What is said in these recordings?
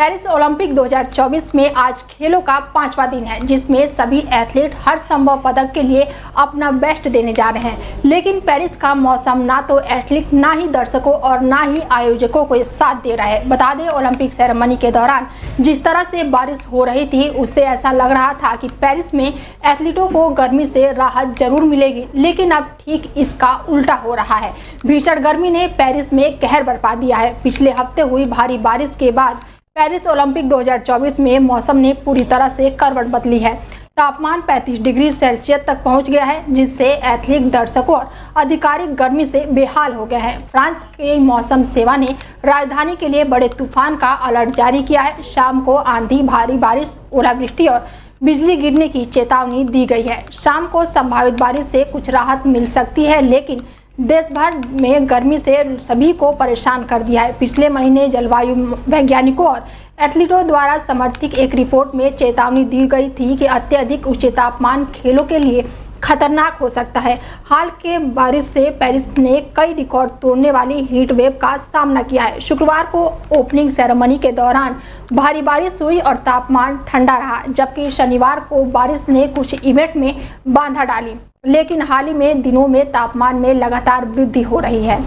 Paris Olympic 2024 में आज खेलों का 5वां दिन है, जिसमें सभी एथलीट हर संभव पदक के लिए अपना बेस्ट देने जा रहे हैं। लेकिन पेरिस का मौसम ना तो एथलीट, ना ही दर्शकों और ना ही आयोजकों को साथ दे रहा है। बता दें, ओलंपिक सेरेमनी के दौरान जिस तरह से बारिश हो रही थी, उससे ऐसा लग रहा था कि पेरिस में एथलीटों को गर्मी से राहत जरूर मिलेगी, लेकिन अब ठीक इसका उल्टा हो रहा है। भीषण गर्मी ने पेरिस में कहर बरपा दिया है। पिछले हफ्ते हुई भारी बारिश के बाद पेरिस ओलंपिक 2024 में मौसम ने पूरी तरह से करवट बदली है। तापमान 35 डिग्री सेल्सियस तक पहुंच गया है, जिससे एथलीट, दर्शकों और अधिकारी गर्मी से बेहाल हो गए हैं। फ्रांस के मौसम सेवा ने राजधानी के लिए बड़े तूफान का अलर्ट जारी किया है। शाम को आंधी, भारी बारिश, ओलावृष्टि और बिजली गिरने की चेतावनी दी गई है। शाम को संभावित बारिश से कुछ राहत मिल सकती है, लेकिन देश भर में गर्मी से सभी को परेशान कर दिया है। पिछले महीने जलवायु वैज्ञानिकों और एथलीटों द्वारा समर्थित एक रिपोर्ट में चेतावनी दी गई थी कि अत्यधिक उच्च तापमान खेलों के लिए खतरनाक हो सकता है। हाल के बारिश से पेरिस ने कई रिकॉर्ड तोड़ने वाली हीट वेव का सामना किया है। शुक्रवार को ओपनिंग सेरेमनी के दौरान भारी बारिश हुई और तापमान ठंडा रहा, जबकि शनिवार को बारिश ने कुछ इवेंट में बाधा डाली। लेकिन हाल ही में दिनों में तापमान में लगातार वृद्धि हो रही है।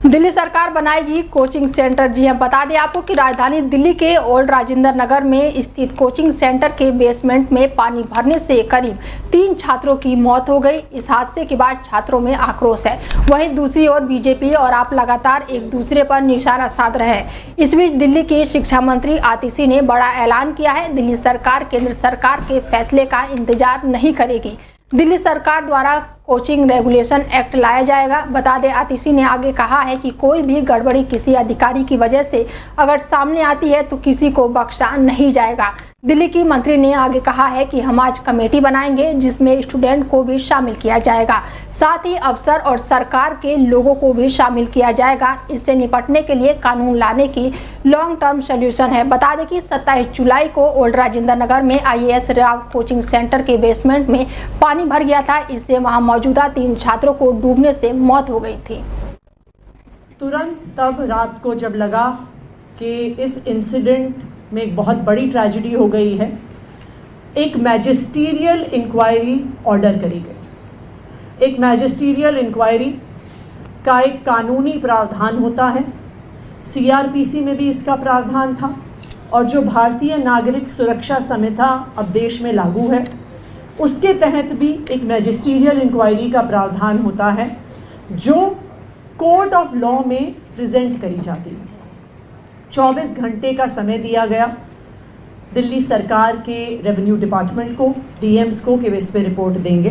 दिल्ली सरकार बनाएगी कोचिंग सेंटर। जी हां, बता दें आपको कि राजधानी दिल्ली के ओल्ड राजेंद्र नगर में स्थित कोचिंग सेंटर के बेसमेंट में पानी भरने से करीब 3 छात्रों की मौत हो गई। इस हादसे के बाद छात्रों में आक्रोश है। वहीं दूसरी ओर बीजेपी और आप लगातार एक दूसरे पर निशाना साध रहे हैं। इस बीच दिल्ली की शिक्षा मंत्री आतिशी ने बड़ा ऐलान किया है। दिल्ली सरकार केंद्र सरकार के फैसले का इंतजार नहीं करेगी। दिल्ली सरकार द्वारा कोचिंग रेगुलेशन एक्ट लाया जाएगा। बता दें, आतिशी ने आगे कहा है कि कोई भी गड़बड़ी किसी अधिकारी की वजह से अगर सामने आती है तो किसी को बख्शा नहीं जाएगा। दिल्ली की मंत्री ने आगे कहा है कि हम आज कमेटी बनाएंगे जिसमें स्टूडेंट को भी शामिल किया जाएगा, साथ ही अफसर और सरकार के लोगों को भी शामिल किया जाएगा। इससे निपटने के लिए कानून लाने की लॉन्ग टर्म सोल्यूशन है। बता दें कि 27 जुलाई को ओल्ड राजेंद्र नगर में IAS राव कोचिंग सेंटर के बेसमेंट में पानी भर गया था। इससे वहां मौजूदा 3 छात्रों को डूबने से मौत हो गई थी। तुरंत तब रात को जब लगा कि इस इंसिडेंट में एक बहुत बड़ी ट्रेजेडी हो गई है, एक मैजिस्टीरियल इंक्वायरी ऑर्डर करी गई। एक मैजिस्टीरियल इंक्वायरी का एक कानूनी प्रावधान होता है, CRPC में भी इसका प्रावधान था, और जो भारतीय नागरिक सुरक्षा संहिता अब देश में लागू है, उसके तहत भी एक मैजिस्टीरियल इंक्वायरी का प्रावधान होता है, जो कोर्ट ऑफ लॉ में प्रेजेंट करी जाती है। 24 घंटे का समय दिया गया दिल्ली सरकार के रेवेन्यू डिपार्टमेंट को, DMs को, कि वे इस पे रिपोर्ट देंगे।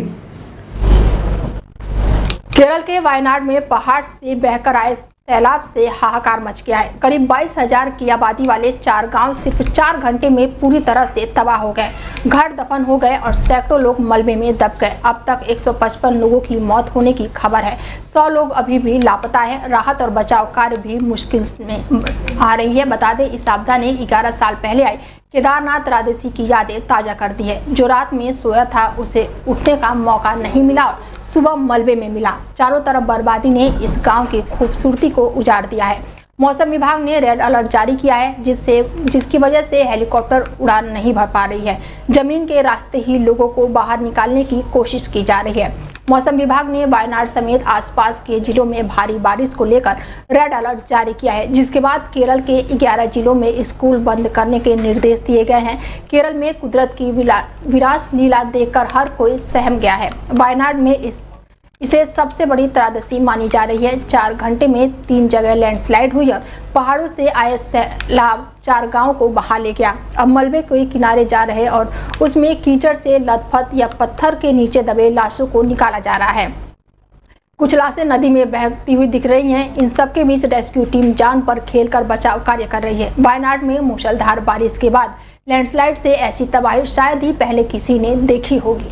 केरल के वायनाड में पहाड़ से बहकर आए सैलाब से हाहाकार मच गया है। करीब 22,000 की आबादी वाले 4 गांव सिर्फ 4 घंटे में पूरी तरह से तबाह हो गए। घर दफन हो गए और सैकड़ों लोग मलबे में दब गए। अब तक 155 लोगों की मौत होने की खबर है। 100 लोग अभी भी लापता है। राहत और बचाव कार्य भी मुश्किल में आ रही है। बता दें, इस आपदा ने 11 साल पहले आई केदारनाथ त्रायदशी की यादें ताजा कर दी है। जो रात में सोया था उसे उठने का मौका नहीं मिला और सुबह मलबे में मिला। चारों तरफ बर्बादी ने इस गांव की खूबसूरती को उजाड़ दिया है। मौसम विभाग ने रेड अलर्ट जारी किया है, जिसकी वजह से हेलीकॉप्टर उड़ान नहीं भर पा रही है। जमीन के रास्ते ही लोगों को बाहर निकालने की कोशिश की जा रही है। मौसम विभाग ने वायनाड समेत आसपास के जिलों में भारी बारिश को लेकर रेड अलर्ट जारी किया है, जिसके बाद केरल के 11 जिलों में स्कूल बंद करने के निर्देश दिए गए हैं। केरल में कुदरत की विनाश लीला देखकर हर कोई सहम गया है। वायनाड में इसे सबसे बड़ी त्रायदशी मानी जा रही है। 4 घंटे में 3 जगह लैंडस्लाइड हुई और पहाड़ों से आए सैलाब 4 गांव को बहा ले गया। अब मलबे के किनारे जा रहे और उसमें कीचड़ से लथपथ या पत्थर के नीचे दबे लाशों को निकाला जा रहा है। कुछ लाशें नदी में बहती हुई दिख रही हैं। इन सबके बीच रेस्क्यू टीम जान पर खेलकर बचाव कार्य कर रही है। वायनाड में मूसलाधार बारिश के बाद लैंडस्लाइड से ऐसी तबाही शायद ही पहले किसी ने देखी होगी।